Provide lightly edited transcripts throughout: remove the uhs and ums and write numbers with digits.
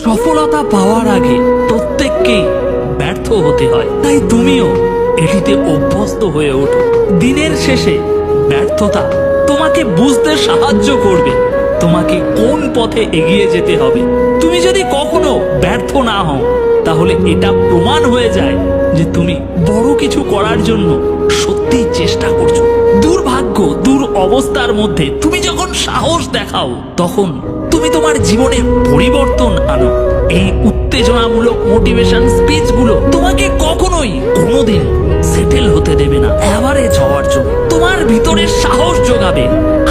সফলতা পাওয়ার আগে প্রত্যেককেই ব্যর্থ হতে হয়, তাই তুমিও এটিতে অভ্যস্ত হয়ে ওঠো। দিনের শেষে ব্যর্থতা তোমাকে বুঝতে সাহায্য করবে তোমাকে কোন পথে এগিয়ে যেতে হবে। তুমি যদি কখনো ব্যর্থ না হও, তাহলে এটা প্রমাণ হয়ে যায় যে তুমি বড় কিছু করার জন্য সত্যিই চেষ্টা করছো। দুর্ভাগ্য, অবস্থার মধ্যে তুমি যখন সাহস দেখাও, তখন তুমি তোমার জীবনে পরিবর্তন আনো। এই উত্তেজনামূলক মোটিভেশন স্পিচগুলো তোমাকে কখনোই কোনোদিন সেটেল হতে দেবে না এভারেজ হওয়ার জন্য। তোমার ভিতরে সাহস যোগাবে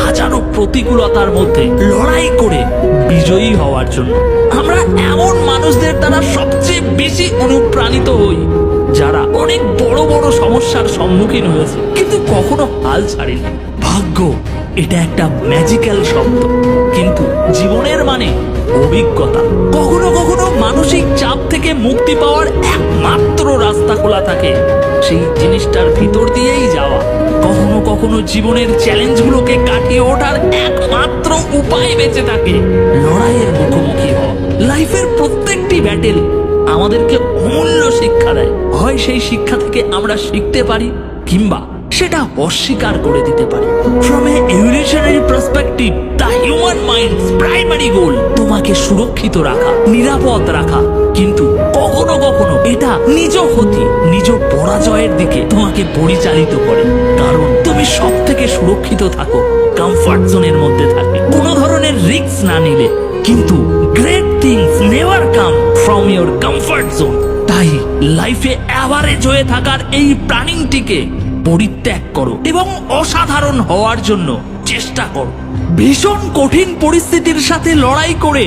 হাজারো প্রতিকূলতার মধ্যে লড়াই করে বিজয়ী হওয়ার জন্য। আমরা এমন মানুষদের দ্বারা সবচেয়ে বেশি অনুপ্রাণিত হই যারা অনেক বড় বড় সমস্যার সম্মুখীন হয়েছে কিন্তু কখনো হাল ছাড়েনি। ভাগ্য এটা একটা ম্যাজিক্যাল শব্দ, কিন্তু জীবনের মানে অভিজ্ঞতা। কখনো কখনো মানসিক চাপ থেকে মুক্তি পাওয়ার একমাত্র রাস্তা খোলা থাকে সেই জিনিসটার ভিতর দিয়েই যাওয়া। কখনো কখনো জীবনের চ্যালেঞ্জগুলোকে কাটিয়ে ওঠার একমাত্র উপায় বেঁচে থাকে লড়াইয়ের মুখোমুখি হওয়া। লাইফের প্রত্যেকটি ব্যাটেল আমাদেরকে অমূল্য শিক্ষা দেয়। হয় সেই শিক্ষা থেকে আমরা শিখতে পারি, কিংবা সেটা অস্বীকার করে দিতে পারি। From a evolutionary perspective, the human mind's primary goal তোমাকে সুরক্ষিত রাখা, নিরাপদ রাখা। কিন্তু কখনো কখনো এটা নিজ ক্ষতি, নিজ পরাজয়ের দিকে তোমাকে পরিচালিত করে। কারণ তুমি সব থেকে সুরক্ষিত থাকো কমফর্ট জোনের মধ্যে থাকে, কোনো ধরনের রিস্ক না নিলে। কিন্তু great things never come from your comfort zone. তাই লাইফে এভারেজ হয়ে থাকার এই প্ল্যানিংটিকে পরিত্যাগ করো এবং অসাধারণ হওয়ার জন্য চেষ্টা করো। ভীষণ কঠিন পরিস্থিতির সাথে লড়াই করে